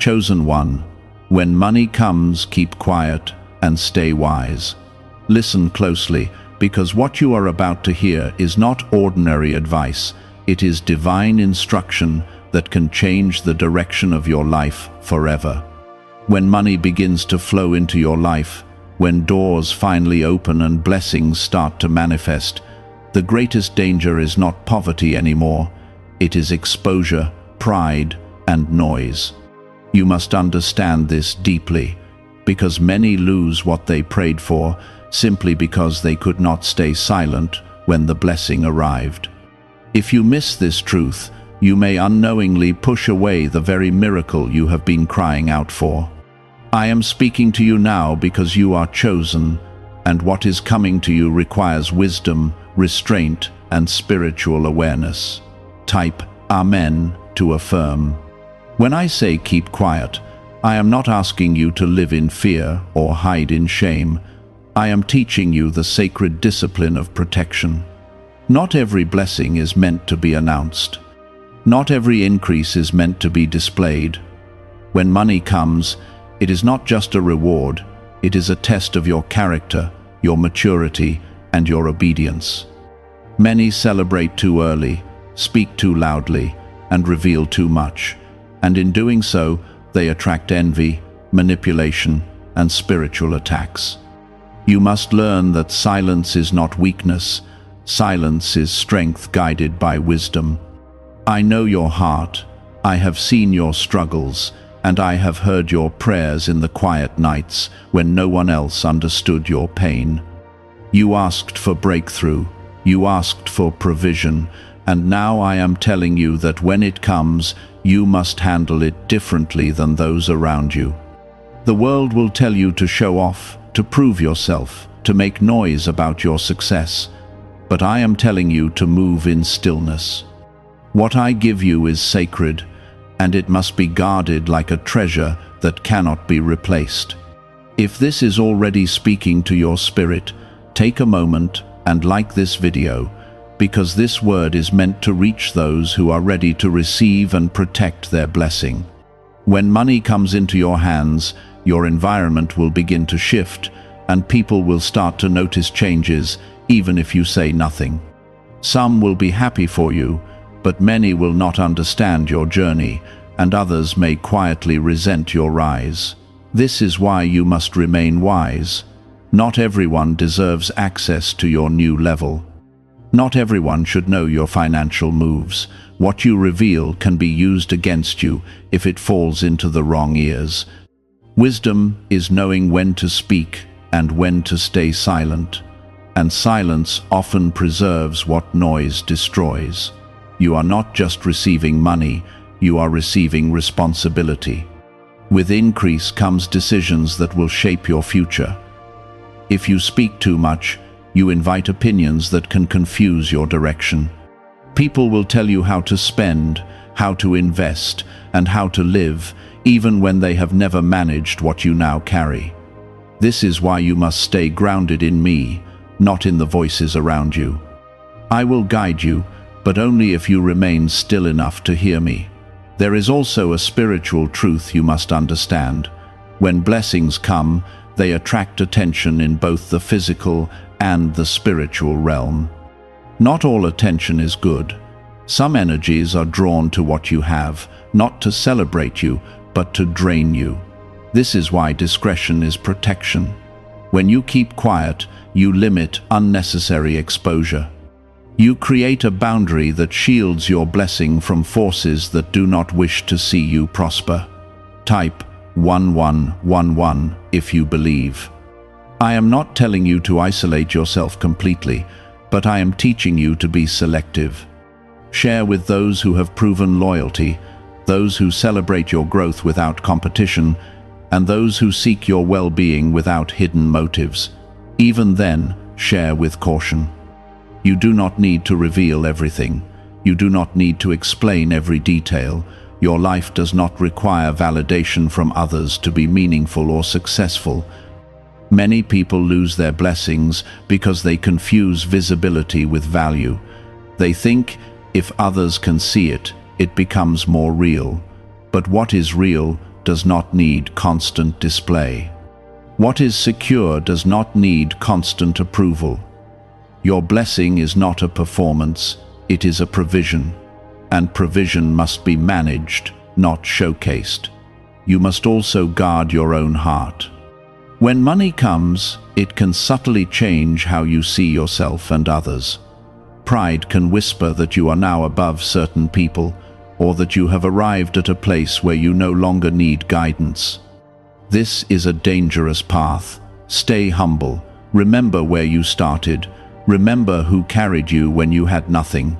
Chosen one, when money comes, keep quiet and stay wise. Listen closely, because what you are about to hear is not ordinary advice. It is divine instruction that can change the direction of your life forever. When money begins to flow into your life, when doors finally open and blessings start to manifest, the greatest danger is not poverty anymore. It is exposure, pride, and noise. You must understand this deeply, because many lose what they prayed for simply because they could not stay silent when the blessing arrived. If you miss this truth, you may unknowingly push away the very miracle you have been crying out for. I am speaking to you now because you are chosen, and what is coming to you requires wisdom, restraint, and spiritual awareness. Type Amen to affirm. When I say keep quiet, I am not asking you to live in fear or hide in shame. I am teaching you the sacred discipline of protection. Not every blessing is meant to be announced. Not every increase is meant to be displayed. When money comes, it is not just a reward, it is a test of your character, your maturity, and your obedience. Many celebrate too early, speak too loudly, and reveal too much, and in doing so, they attract envy, manipulation, and spiritual attacks. You must learn that silence is not weakness. Silence is strength guided by wisdom. I know your heart. I have seen your struggles, and I have heard your prayers in the quiet nights when no one else understood your pain. You asked for breakthrough. You asked for provision, and now I am telling you that when it comes, you must handle it differently than those around you. The world will tell you to show off, to prove yourself, to make noise about your success. But I am telling you to move in stillness. What I give you is sacred, and it must be guarded like a treasure that cannot be replaced. If this is already speaking to your spirit, take a moment and like this video, because this word is meant to reach those who are ready to receive and protect their blessing. When money comes into your hands, your environment will begin to shift, and people will start to notice changes, even if you say nothing. Some will be happy for you, but many will not understand your journey, and others may quietly resent your rise. This is why you must remain wise. Not everyone deserves access to your new level. Not everyone should know your financial moves. What you reveal can be used against you if it falls into the wrong ears. Wisdom is knowing when to speak and when to stay silent, and silence often preserves what noise destroys. You are not just receiving money, you are receiving responsibility. With increase comes decisions that will shape your future. If you speak too much, you invite opinions that can confuse your direction. People will tell you how to spend, how to invest, and how to live, even when they have never managed what you now carry. This is why you must stay grounded in me, not in the voices around you. I will guide you, but only if you remain still enough to hear me. There is also a spiritual truth you must understand. When blessings come, they attract attention in both the physical and the spiritual realm. Not all attention is good. Some energies are drawn to what you have, not to celebrate you, but to drain you. This is why discretion is protection. When you keep quiet, you limit unnecessary exposure. You create a boundary that shields your blessing from forces that do not wish to see you prosper. Type 1111 if you believe. I am not telling you to isolate yourself completely, but I am teaching you to be selective. Share with those who have proven loyalty, those who celebrate your growth without competition, and those who seek your well-being without hidden motives. Even then, share with caution. You do not need to reveal everything. You do not need to explain every detail. Your life does not require validation from others to be meaningful or successful. Many people lose their blessings because they confuse visibility with value. They think if others can see it, it becomes more real. But what is real does not need constant display. What is secure does not need constant approval. Your blessing is not a performance, it is a provision. And provision must be managed, not showcased. You must also guard your own heart. When money comes, it can subtly change how you see yourself and others. Pride can whisper that you are now above certain people, or that you have arrived at a place where you no longer need guidance. This is a dangerous path. Stay humble. Remember where you started. Remember who carried you when you had nothing.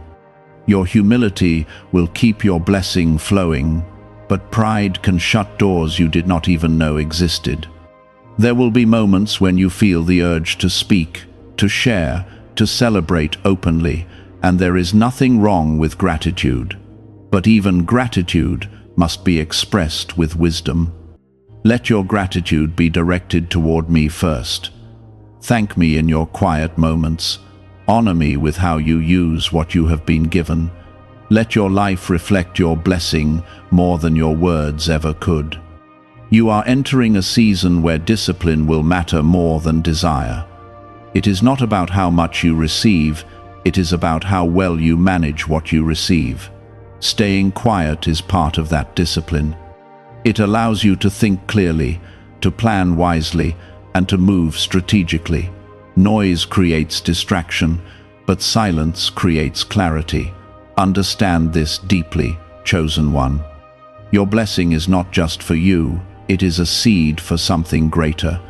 Your humility will keep your blessing flowing, but pride can shut doors you did not even know existed. There will be moments when you feel the urge to speak, to share, to celebrate openly, and there is nothing wrong with gratitude. But even gratitude must be expressed with wisdom. Let your gratitude be directed toward me first. Thank me in your quiet moments. Honor me with how you use what you have been given. Let your life reflect your blessing more than your words ever could. You are entering a season where discipline will matter more than desire. It is not about how much you receive, it is about how well you manage what you receive. Staying quiet is part of that discipline. It allows you to think clearly, to plan wisely, and to move strategically. Noise creates distraction, but silence creates clarity. Understand this deeply, chosen one. Your blessing is not just for you, it is a seed for something greater.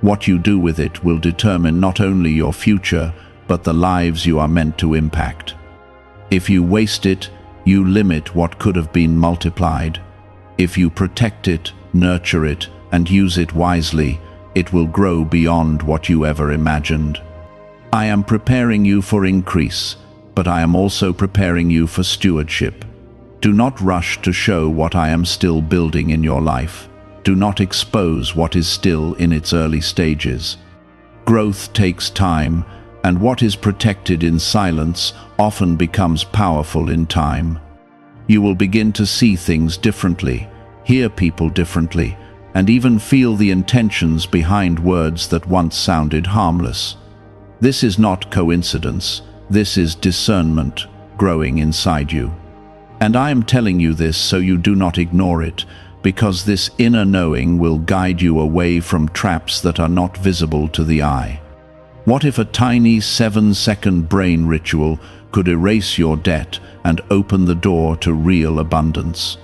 What you do with it will determine not only your future, but the lives you are meant to impact. If you waste it, you limit what could have been multiplied. If you protect it, nurture it, and use it wisely, it will grow beyond what you ever imagined. I am preparing you for increase, but I am also preparing you for stewardship. Do not rush to show what I am still building in your life. Do not expose what is still in its early stages. Growth takes time, and what is protected in silence often becomes powerful in time. You will begin to see things differently, hear people differently, and even feel the intentions behind words that once sounded harmless. This is not coincidence, this is discernment growing inside you. And I am telling you this so you do not ignore it, because this inner knowing will guide you away from traps that are not visible to the eye. What if a tiny 7-second brain ritual could erase your debt and open the door to real abundance?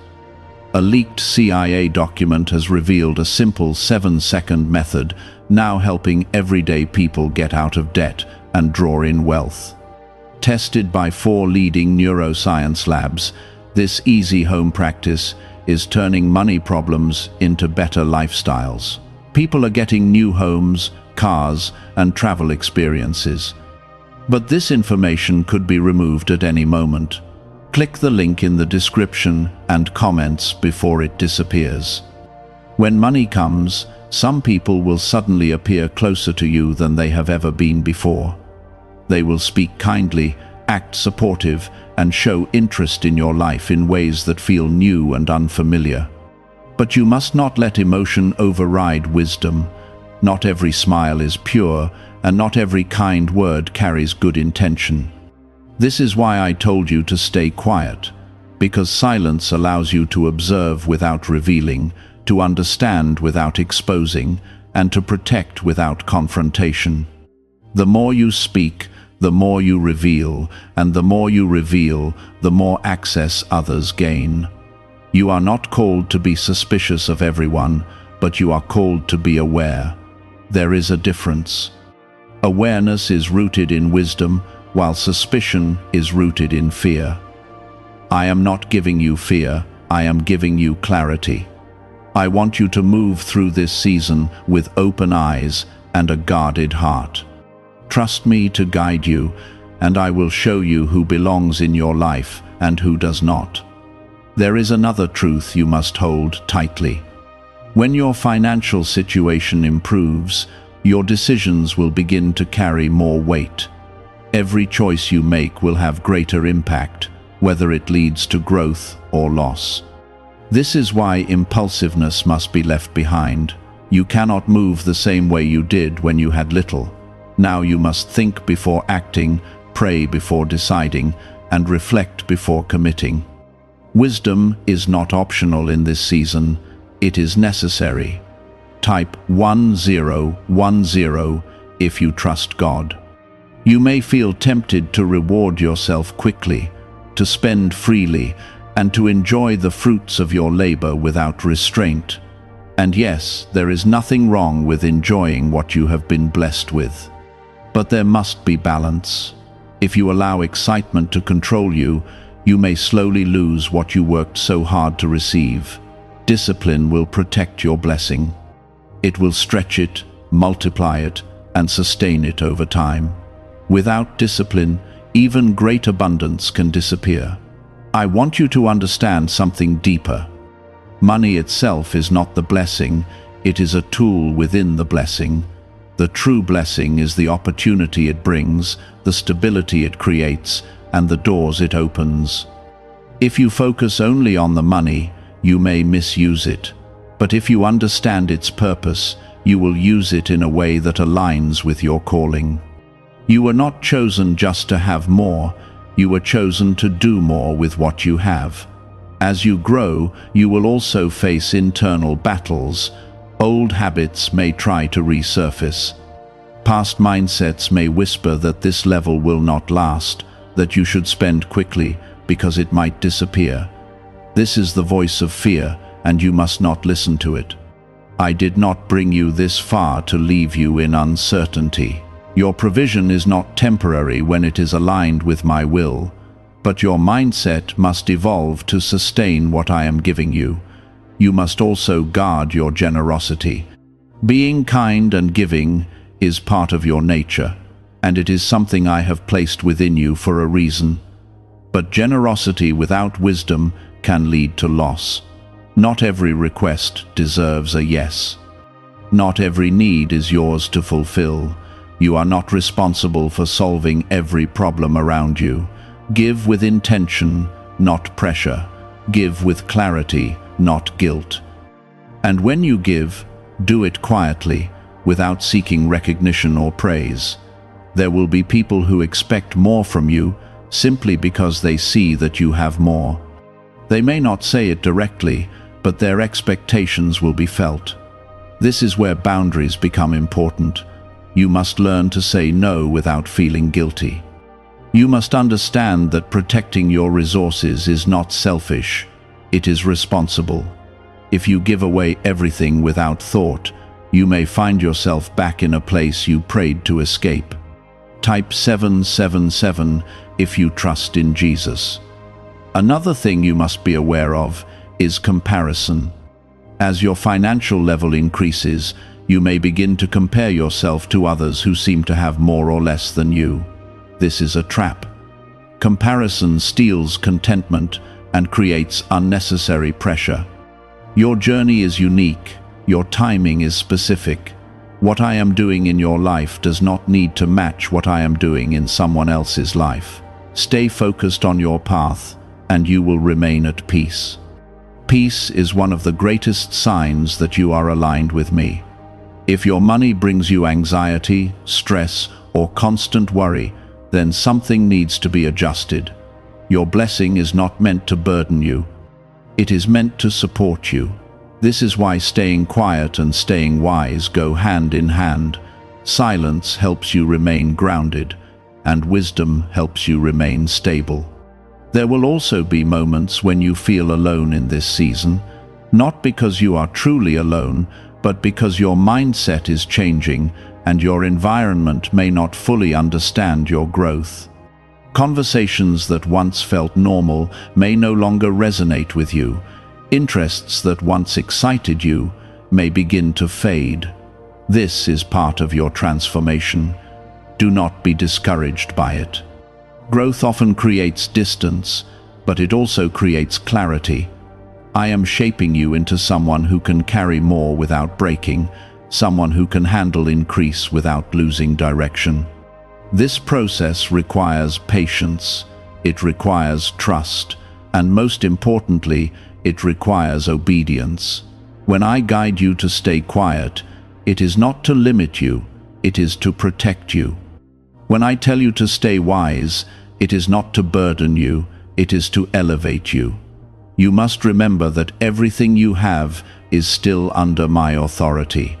A leaked CIA document has revealed a simple 7-second method, now helping everyday people get out of debt and draw in wealth. Tested by 4 leading neuroscience labs, this easy home practice is turning money problems into better lifestyles. People are getting new homes, cars, and travel experiences. But this information could be removed at any moment. Click the link in the description and comments before it disappears. When money comes, some people will suddenly appear closer to you than they have ever been before. They will speak kindly, act supportive, and show interest in your life in ways that feel new and unfamiliar. But you must not let emotion override wisdom. Not every smile is pure, and not every kind word carries good intention. This is why I told you to stay quiet, because silence allows you to observe without revealing, to understand without exposing, and to protect without confrontation. The more you speak, the more you reveal, and the more you reveal, the more access others gain. You are not called to be suspicious of everyone, but you are called to be aware. There is a difference. Awareness is rooted in wisdom, while suspicion is rooted in fear. I am not giving you fear, I am giving you clarity. I want you to move through this season with open eyes and a guarded heart. Trust me to guide you, and I will show you who belongs in your life and who does not. There is another truth you must hold tightly. When your financial situation improves, your decisions will begin to carry more weight. Every choice you make will have greater impact, whether it leads to growth or loss. This is why impulsiveness must be left behind. You cannot move the same way you did when you had little. Now you must think before acting, pray before deciding, and reflect before committing. Wisdom is not optional in this season, it is necessary. Type 1010 if you trust God. You may feel tempted to reward yourself quickly, to spend freely, and to enjoy the fruits of your labor without restraint. And yes, there is nothing wrong with enjoying what you have been blessed with. But there must be balance. If you allow excitement to control you, you may slowly lose what you worked so hard to receive. Discipline will protect your blessing. It will stretch it, multiply it, and sustain it over time. Without discipline, even great abundance can disappear. I want you to understand something deeper. Money itself is not the blessing, it is a tool within the blessing. The true blessing is the opportunity it brings, the stability it creates, and the doors it opens. If you focus only on the money, you may misuse it. But if you understand its purpose, you will use it in a way that aligns with your calling. You were not chosen just to have more, you were chosen to do more with what you have. As you grow, you will also face internal battles. Old habits may try to resurface. Past mindsets may whisper that this level will not last, that you should spend quickly because it might disappear. This is the voice of fear, and you must not listen to it. I did not bring you this far to leave you in uncertainty. Your provision is not temporary when it is aligned with my will, but your mindset must evolve to sustain what I am giving you. You must also guard your generosity. Being kind and giving is part of your nature, and it is something I have placed within you for a reason. But generosity without wisdom can lead to loss. Not every request deserves a yes. Not every need is yours to fulfill. You are not responsible for solving every problem around you. Give with intention, not pressure. Give with clarity, not guilt. And when you give, do it quietly, without seeking recognition or praise. There will be people who expect more from you simply because they see that you have more. They may not say it directly, but their expectations will be felt. This is where boundaries become important. You must learn to say no without feeling guilty. You must understand that protecting your resources is not selfish, it is responsible. If you give away everything without thought, you may find yourself back in a place you prayed to escape. Type 777 if you trust in Jesus. Another thing you must be aware of is comparison. As your financial level increases, you may begin to compare yourself to others who seem to have more or less than you. This is a trap. Comparison steals contentment and creates unnecessary pressure. Your journey is unique, your timing is specific. What I am doing in your life does not need to match what I am doing in someone else's life. Stay focused on your path, and you will remain at peace. Peace is one of the greatest signs that you are aligned with me. If your money brings you anxiety, stress, or constant worry, then something needs to be adjusted. Your blessing is not meant to burden you. It is meant to support you. This is why staying quiet and staying wise go hand in hand. Silence helps you remain grounded, and wisdom helps you remain stable. There will also be moments when you feel alone in this season, not because you are truly alone, but because your mindset is changing and your environment may not fully understand your growth. Conversations that once felt normal may no longer resonate with you. Interests that once excited you may begin to fade. This is part of your transformation. Do not be discouraged by it. Growth often creates distance, but it also creates clarity. I am shaping you into someone who can carry more without breaking, someone who can handle increase without losing direction. This process requires patience, it requires trust, and most importantly, it requires obedience. When I guide you to stay quiet, it is not to limit you, it is to protect you. When I tell you to stay wise, it is not to burden you, it is to elevate you. You must remember that everything you have is still under my authority.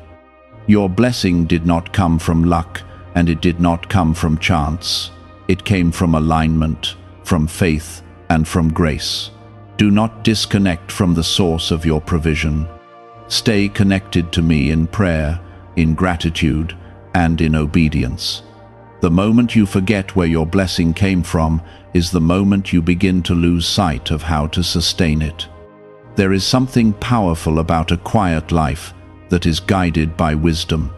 Your blessing did not come from luck, and it did not come from chance. It came from alignment, from faith, and from grace. Do not disconnect from the source of your provision. Stay connected to me in prayer, in gratitude, and in obedience. The moment you forget where your blessing came from is the moment you begin to lose sight of how to sustain it. There is something powerful about a quiet life that is guided by wisdom.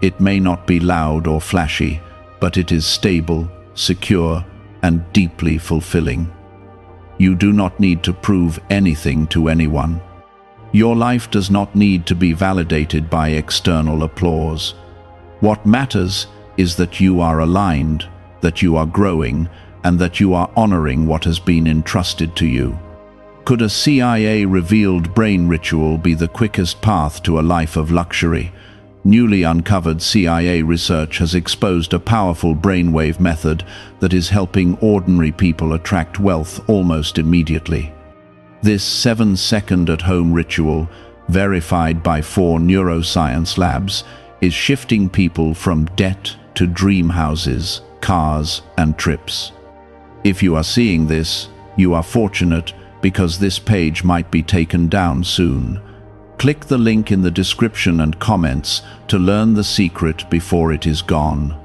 It may not be loud or flashy, but it is stable, secure, and deeply fulfilling. You do not need to prove anything to anyone. Your life does not need to be validated by external applause. What matters is that you are aligned, that you are growing, and that you are honoring what has been entrusted to you. Could a CIA-revealed brain ritual be the quickest path to a life of luxury? Newly uncovered CIA research has exposed a powerful brainwave method that is helping ordinary people attract wealth almost immediately. This 7-second at-home ritual, verified by 4 neuroscience labs, is shifting people from debt to dream houses, cars, and trips. If you are seeing this, you are fortunate because this page might be taken down soon. Click the link in the description and comments to learn the secret before it is gone.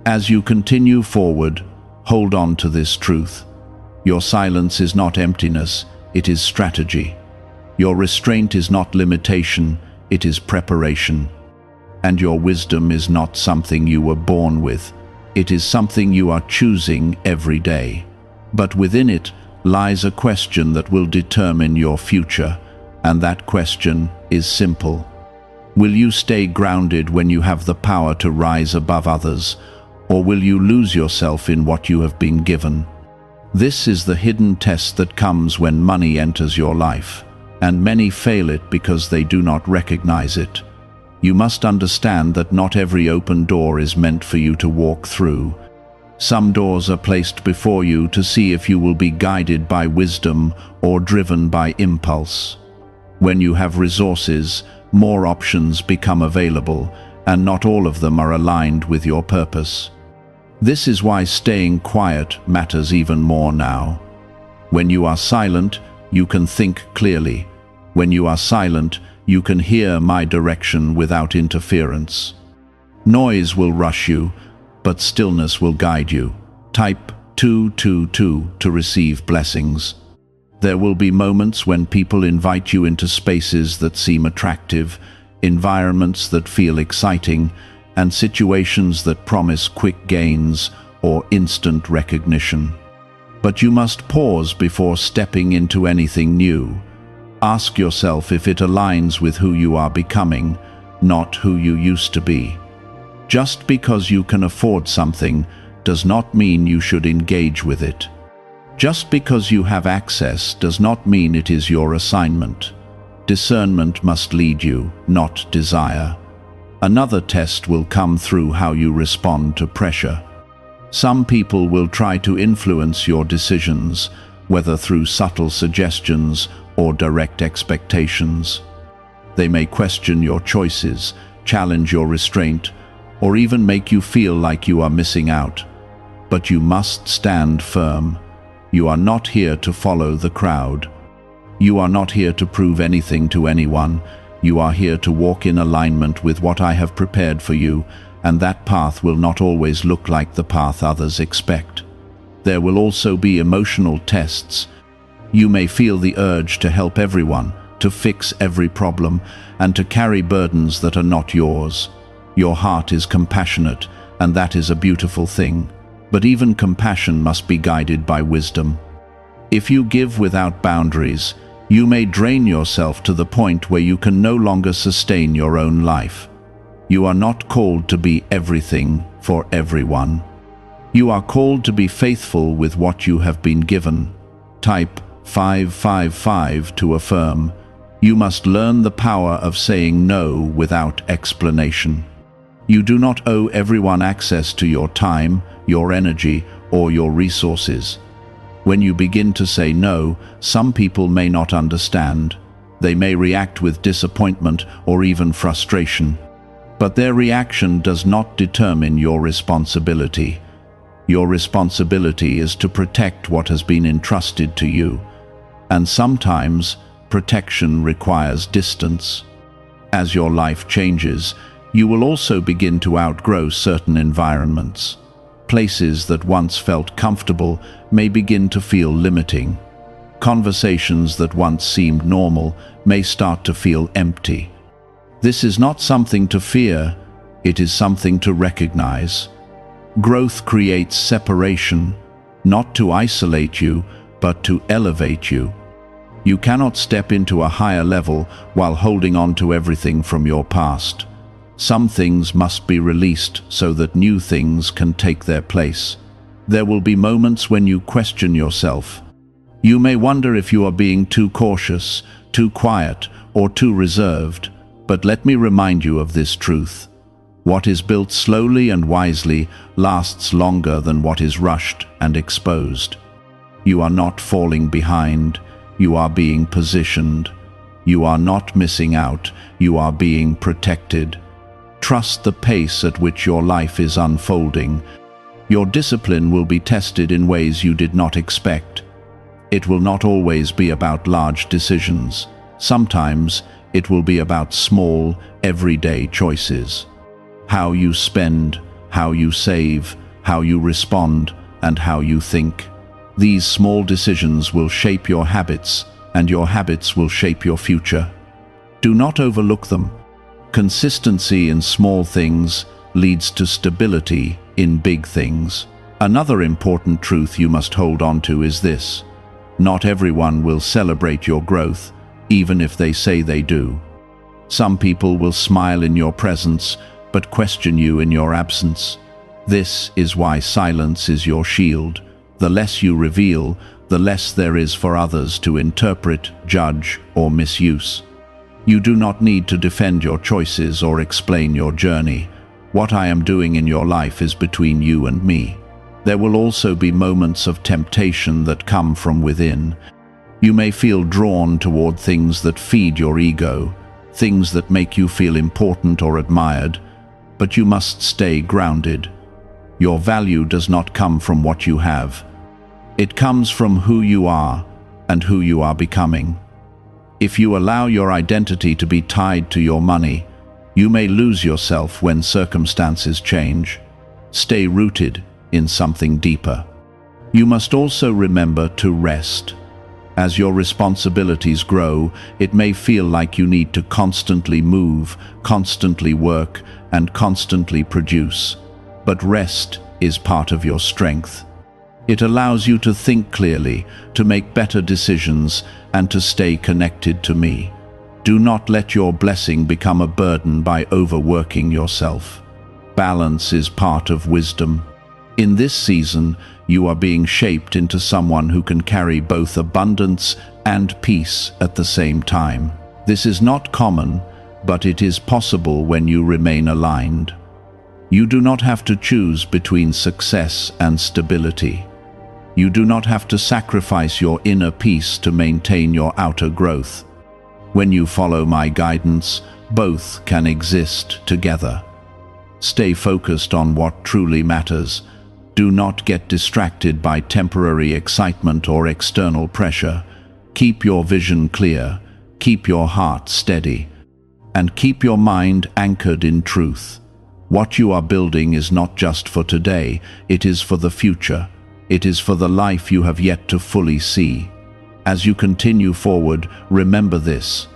As you continue forward, hold on to this truth. Your silence is not emptiness, it is strategy. Your restraint is not limitation, it is preparation. And your wisdom is not something you were born with, it is something you are choosing every day. But within it lies a question that will determine your future, and that question is simple. Will you stay grounded when you have the power to rise above others, or will you lose yourself in what you have been given? This is the hidden test that comes when money enters your life, and many fail it because they do not recognize it. You must understand that not every open door is meant for you to walk through. Some doors are placed before you to see if you will be guided by wisdom or driven by impulse. When you have resources, more options become available, and not all of them are aligned with your purpose. This is why staying quiet matters even more now. When you are silent, you can think clearly. When you are silent, you can hear my direction without interference. Noise will rush you, but stillness will guide you. Type 222 to receive blessings. There will be moments when people invite you into spaces that seem attractive, environments that feel exciting, and situations that promise quick gains or instant recognition. But you must pause before stepping into anything new. Ask yourself if it aligns with who you are becoming, not who you used to be. Just because you can afford something does not mean you should engage with it. Just because you have access does not mean it is your assignment. Discernment must lead you, not desire. Another test will come through how you respond to pressure. Some people will try to influence your decisions, whether through subtle suggestions or direct expectations. They may question your choices, challenge your restraint, or even make you feel like you are missing out. But you must stand firm. You are not here to follow the crowd. You are not here to prove anything to anyone. You are here to walk in alignment with what I have prepared for you, and that path will not always look like the path others expect. There will also be emotional tests. You may feel the urge to help everyone, to fix every problem, and to carry burdens that are not yours. Your heart is compassionate, and that is a beautiful thing. But even compassion must be guided by wisdom. If you give without boundaries, you may drain yourself to the point where you can no longer sustain your own life. You are not called to be everything for everyone. You are called to be faithful with what you have been given. Type 555 to affirm. You must learn the power of saying no without explanation. You do not owe everyone access to your time, your energy, or your resources. When you begin to say no, some people may not understand. They may react with disappointment or even frustration. But their reaction does not determine your responsibility. Your responsibility is to protect what has been entrusted to you. And sometimes, protection requires distance. As your life changes, you will also begin to outgrow certain environments. Places that once felt comfortable may begin to feel limiting. Conversations that once seemed normal may start to feel empty. This is not something to fear, it is something to recognize. Growth creates separation, not to isolate you, but to elevate you. You cannot step into a higher level while holding on to everything from your past. Some things must be released so that new things can take their place. There will be moments when you question yourself. You may wonder if you are being too cautious, too quiet, or too reserved. But let me remind you of this truth. What is built slowly and wisely lasts longer than what is rushed and exposed. You are not falling behind, you are being positioned. You are not missing out, you are being protected. Trust the pace at which your life is unfolding. Your discipline will be tested in ways you did not expect. It will not always be about large decisions. Sometimes it will be about small, everyday choices. How you spend, how you save, how you respond, and how you think. These small decisions will shape your habits, and your habits will shape your future. Do not overlook them. Consistency in small things leads to stability in big things. Another important truth you must hold on to is this: not everyone will celebrate your growth, even if they say they do. Some people will smile in your presence, but question you in your absence. This is why silence is your shield. The less you reveal, the less there is for others to interpret, judge, or misuse. You do not need to defend your choices or explain your journey. What I am doing in your life is between you and me. There will also be moments of temptation that come from within. You may feel drawn toward things that feed your ego, things that make you feel important or admired, but you must stay grounded. Your value does not come from what you have. It comes from who you are and who you are becoming. If you allow your identity to be tied to your money, you may lose yourself when circumstances change. Stay rooted in something deeper. You must also remember to rest. As your responsibilities grow, it may feel like you need to constantly move, constantly work, and constantly produce. But rest is part of your strength. It allows you to think clearly, to make better decisions, and to stay connected to me. Do not let your blessing become a burden by overworking yourself. Balance is part of wisdom. In this season, you are being shaped into someone who can carry both abundance and peace at the same time. This is not common, but it is possible when you remain aligned. You do not have to choose between success and stability. You do not have to sacrifice your inner peace to maintain your outer growth. When you follow my guidance, both can exist together. Stay focused on what truly matters. Do not get distracted by temporary excitement or external pressure. Keep your vision clear, keep your heart steady, and keep your mind anchored in truth. What you are building is not just for today, it is for the future. It is for the life you have yet to fully see. As you continue forward, remember this: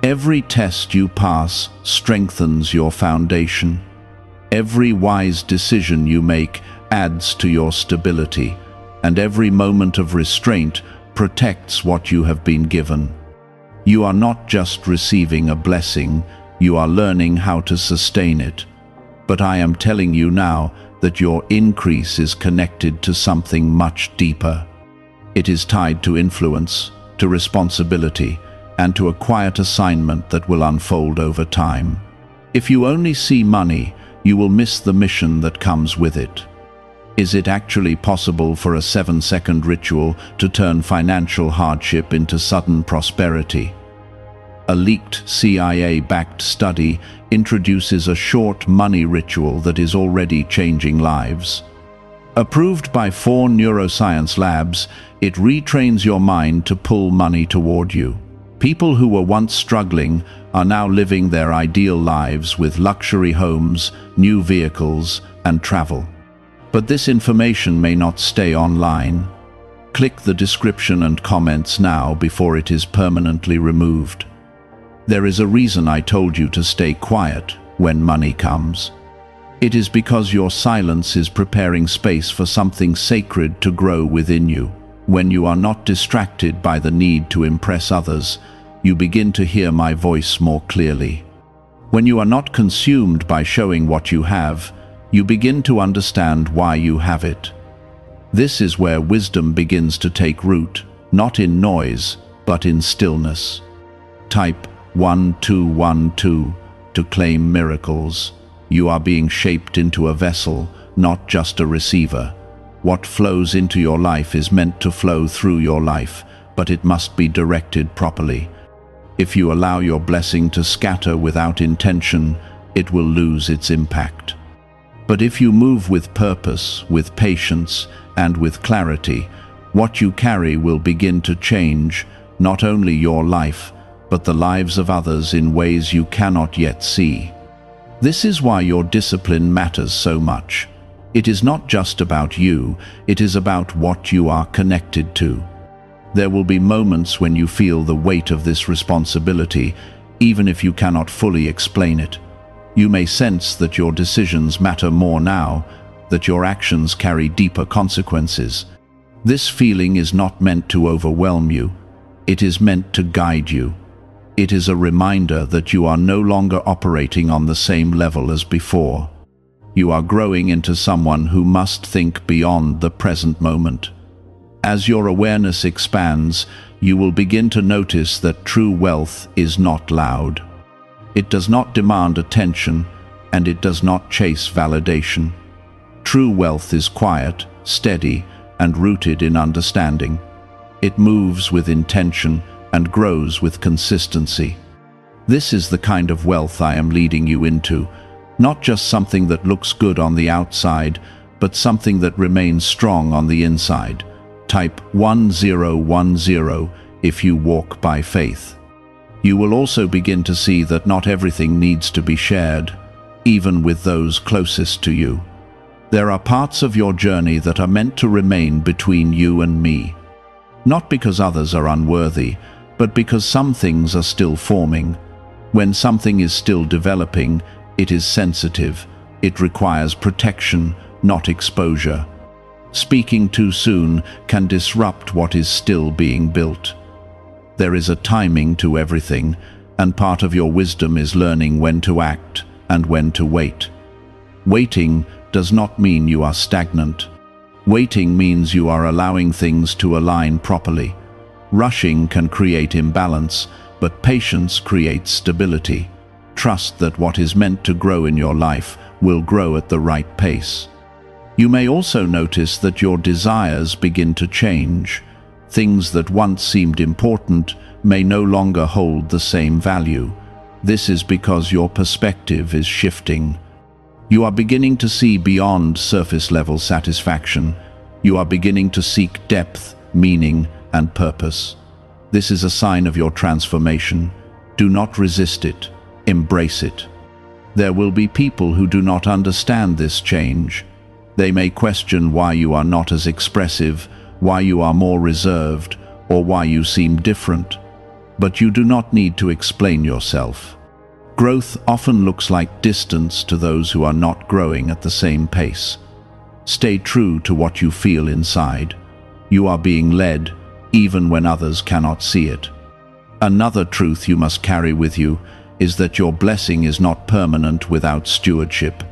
every test you pass strengthens your foundation. Every wise decision you make adds to your stability, and every moment of restraint protects what you have been given. You are not just receiving a blessing, you are learning how to sustain it. But I am telling you now that your increase is connected to something much deeper. It is tied to influence, to responsibility, and to a quiet assignment that will unfold over time. If you only see money, you will miss the mission that comes with it. Is it actually possible for a 7-second ritual to turn financial hardship into sudden prosperity? A leaked CIA-backed study introduces a short money ritual that is already changing lives. Approved by 4 neuroscience labs, it retrains your mind to pull money toward you. People who were once struggling are now living their ideal lives with luxury homes, new vehicles, and travel. But this information may not stay online. Click the description and comments now before it is permanently removed. There is a reason I told you to stay quiet when money comes. It is because your silence is preparing space for something sacred to grow within you. When you are not distracted by the need to impress others, you begin to hear my voice more clearly. When you are not consumed by showing what you have, you begin to understand why you have it. This is where wisdom begins to take root, not in noise, but in stillness. Type 1212 to claim miracles. You are being shaped into a vessel, not just a receiver. What flows into your life is meant to flow through your life, but it must be directed properly. If you allow your blessing to scatter without intention, it will lose its impact. But if you move with purpose, with patience, and with clarity, what you carry will begin to change, not only your life, but the lives of others in ways you cannot yet see. This is why your discipline matters so much. It is not just about you, it is about what you are connected to. There will be moments when you feel the weight of this responsibility, even if you cannot fully explain it. You may sense that your decisions matter more now, that your actions carry deeper consequences. This feeling is not meant to overwhelm you. It is meant to guide you. It is a reminder that you are no longer operating on the same level as before. You are growing into someone who must think beyond the present moment. As your awareness expands, you will begin to notice that true wealth is not loud. It does not demand attention, and it does not chase validation. True wealth is quiet, steady, and rooted in understanding. It moves with intention and grows with consistency. This is the kind of wealth I am leading you into, not just something that looks good on the outside, but something that remains strong on the inside. Type 1010 if you walk by faith. You will also begin to see that not everything needs to be shared, even with those closest to you. There are parts of your journey that are meant to remain between you and me. Not because others are unworthy, but because some things are still forming. When something is still developing, it is sensitive. It requires protection, not exposure. Speaking too soon can disrupt what is still being built. There is a timing to everything, and part of your wisdom is learning when to act and when to wait. Waiting does not mean you are stagnant. Waiting means you are allowing things to align properly. Rushing can create imbalance, but patience creates stability. Trust that what is meant to grow in your life will grow at the right pace. You may also notice that your desires begin to change. Things that once seemed important may no longer hold the same value. This is because your perspective is shifting. You are beginning to see beyond surface-level satisfaction. You are beginning to seek depth, meaning, and purpose. This is a sign of your transformation. Do not resist it. Embrace it. There will be people who do not understand this change. They may question why you are not as expressive, why you are more reserved, or why you seem different. But you do not need to explain yourself. Growth often looks like distance to those who are not growing at the same pace. Stay true to what you feel inside. You are being led, even when others cannot see it. Another truth you must carry with you is that your blessing is not permanent without stewardship.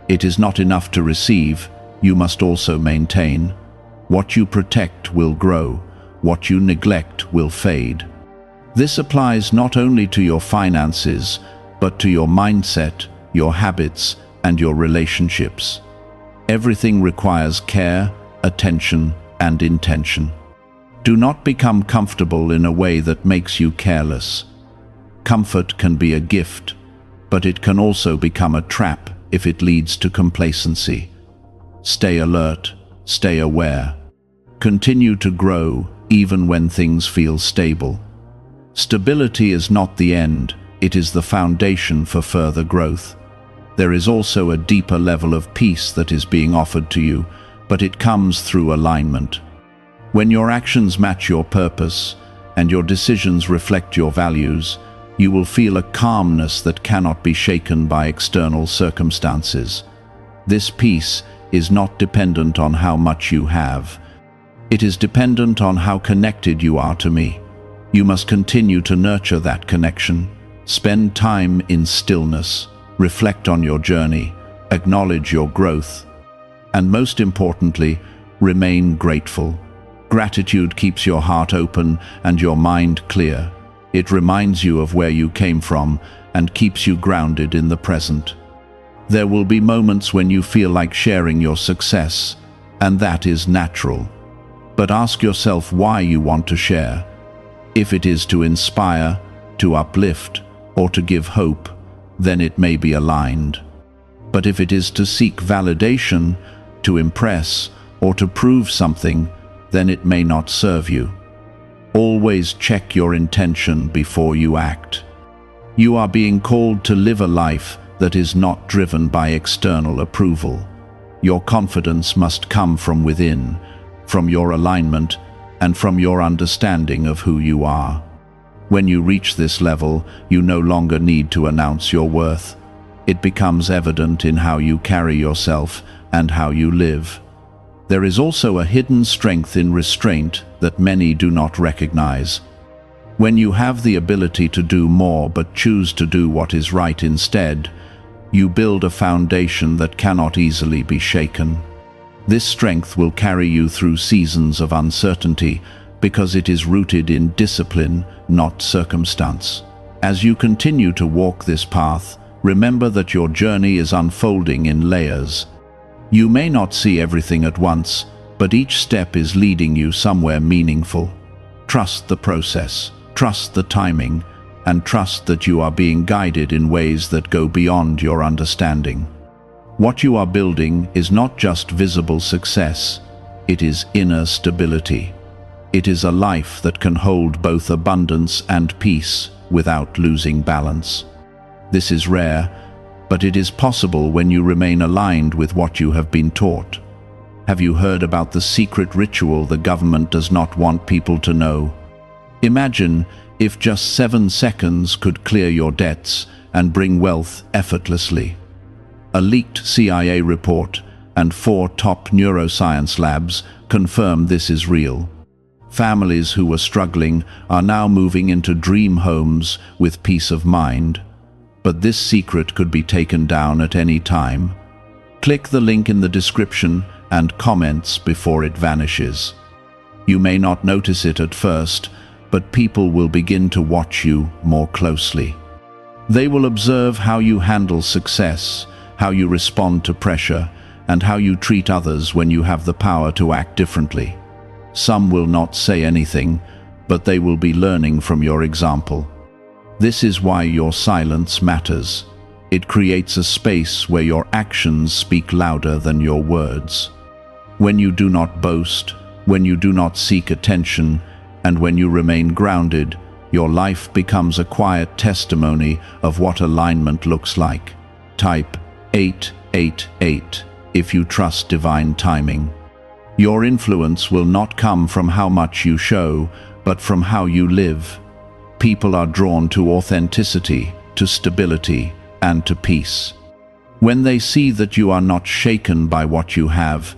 It is not enough to receive, you must also maintain. What you protect will grow, What you neglect will fade. This applies not only to your finances, but to your mindset, your habits, and your relationships. Everything requires care, attention, and intention. Do not become comfortable in a way that makes you careless. Comfort can be a gift, but it can also become a trap if it leads to complacency. Stay alert, stay aware. Continue to grow even when things feel stable. Stability is not the end, it is the foundation for further growth. There is also a deeper level of peace that is being offered to you, but it comes through alignment. When your actions match your purpose and your decisions reflect your values, you will feel a calmness that cannot be shaken by external circumstances. This peace is not dependent on how much you have. It is dependent on how connected you are to me. You must continue to nurture that connection. Spend time in stillness, reflect on your journey, acknowledge your growth, and most importantly, remain grateful. Gratitude keeps your heart open and your mind clear. It reminds you of where you came from and keeps you grounded in the present. There will be moments when you feel like sharing your success, and that is natural. But ask yourself why you want to share. If it is to inspire, to uplift, or to give hope, then it may be aligned. But if it is to seek validation, to impress, or to prove something, then it may not serve you. Always check your intention before you act. You are being called to live a life that is not driven by external approval. Your confidence must come from within, from your alignment, and from your understanding of who you are. When you reach this level, you no longer need to announce your worth. It becomes evident in how you carry yourself and how you live. There is also a hidden strength in restraint that many do not recognize. When you have the ability to do more but choose to do what is right instead, you build a foundation that cannot easily be shaken. This strength will carry you through seasons of uncertainty because it is rooted in discipline, not circumstance. As you continue to walk this path, remember that your journey is unfolding in layers. You may not see everything at once, but each step is leading you somewhere meaningful. Trust the process, trust the timing, and trust that you are being guided in ways that go beyond your understanding. What you are building is not just visible success, it is inner stability. It is a life that can hold both abundance and peace without losing balance. This is rare, but it is possible when you remain aligned with what you have been taught. Have you heard about the secret ritual the government does not want people to know? Imagine if just 7 seconds could clear your debts and bring wealth effortlessly. A leaked CIA report and 4 top neuroscience labs confirm this is real. Families who were struggling are now moving into dream homes with peace of mind. But this secret could be taken down at any time. Click the link in the description and comments before it vanishes. You may not notice it at first, but people will begin to watch you more closely. They will observe how you handle success, how you respond to pressure, and how you treat others when you have the power to act differently. Some will not say anything, but they will be learning from your example. This is why your silence matters. It creates a space where your actions speak louder than your words. When you do not boast, when you do not seek attention, and when you remain grounded, your life becomes a quiet testimony of what alignment looks like. Type 888 if you trust divine timing. Your influence will not come from how much you show, but from how you live. People are drawn to authenticity, to stability, and to peace. When they see that you are not shaken by what you have,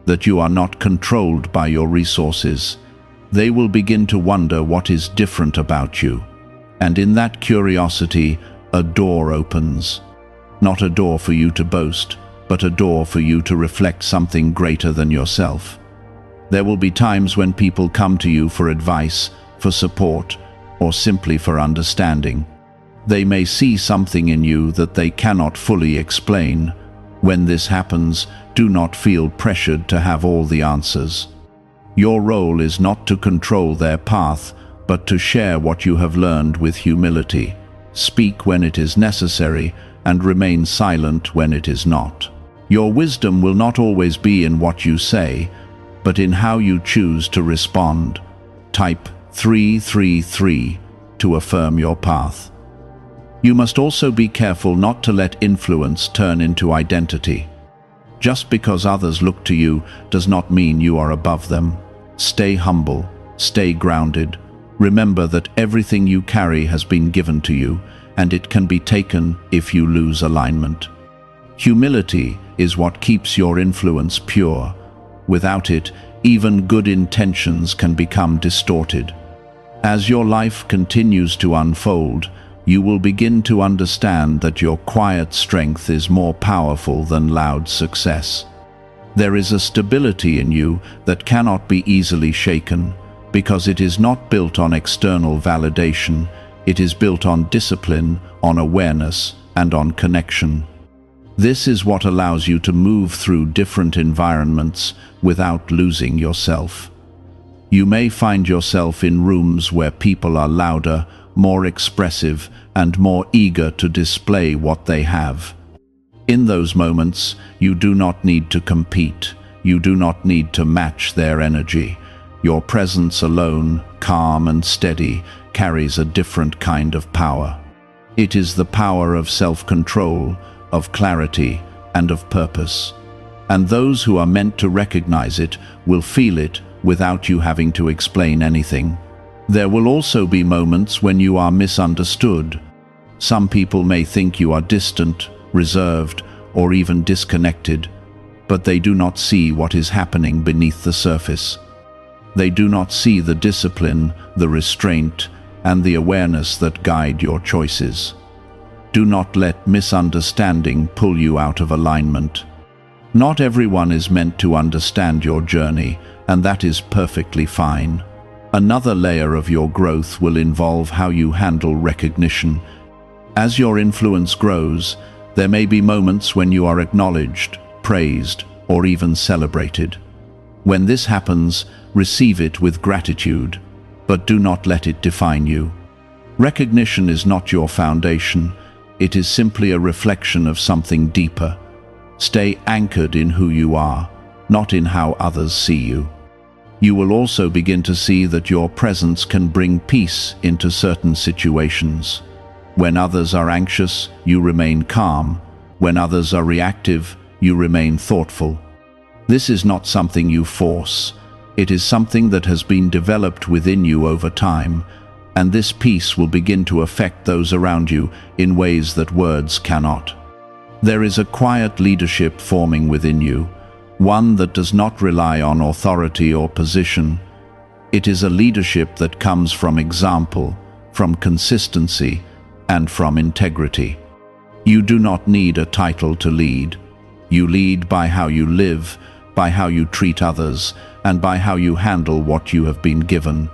that you are not controlled by your resources, they will begin to wonder what is different about you. And in that curiosity, a door opens. Not a door for you to boast, but a door for you to reflect something greater than yourself. There will be times when people come to you for advice, for support, or simply for understanding. They may see something in you that they cannot fully explain. When this happens, do not feel pressured to have all the answers. Your role is not to control their path, but to share what you have learned with humility. Speak when it is necessary, and remain silent when it is not. Your wisdom will not always be in what you say, but in how you choose to respond. Type 333 to affirm your path. You must also be careful not to let influence turn into identity. Just because others look to you does not mean you are above them. Stay humble, stay grounded. Remember that everything you carry has been given to you, and it can be taken if you lose alignment. Humility is what keeps your influence pure. Without it, even good intentions can become distorted. As your life continues to unfold, you will begin to understand that your quiet strength is more powerful than loud success. There is a stability in you that cannot be easily shaken, because it is not built on external validation. It is built on discipline, on awareness, and on connection. This is what allows you to move through different environments without losing yourself. You may find yourself in rooms where people are louder, more expressive, and more eager to display what they have. In those moments, you do not need to compete. You do not need to match their energy. Your presence alone, calm and steady, carries a different kind of power. It is the power of self-control, of clarity, and of purpose. And those who are meant to recognize it will feel it without you having to explain anything. There will also be moments when you are misunderstood. Some people may think you are distant, reserved, or even disconnected, but they do not see what is happening beneath the surface. They do not see the discipline, the restraint, and the awareness that guide your choices. Do not let misunderstanding pull you out of alignment. Not everyone is meant to understand your journey, and that is perfectly fine. Another layer of your growth will involve how you handle recognition. As your influence grows, there may be moments when you are acknowledged, praised, or even celebrated. When this happens, receive it with gratitude, but do not let it define you. Recognition is not your foundation. It is simply a reflection of something deeper. Stay anchored in who you are, not in how others see you. You will also begin to see that your presence can bring peace into certain situations. When others are anxious, you remain calm. When others are reactive, you remain thoughtful. This is not something you force. It is something that has been developed within you over time, and this peace will begin to affect those around you in ways that words cannot. There is a quiet leadership forming within you, one that does not rely on authority or position. It is a leadership that comes from example, from consistency, and from integrity. You do not need a title to lead. You lead by how you live, by how you treat others, and by how you handle what you have been given.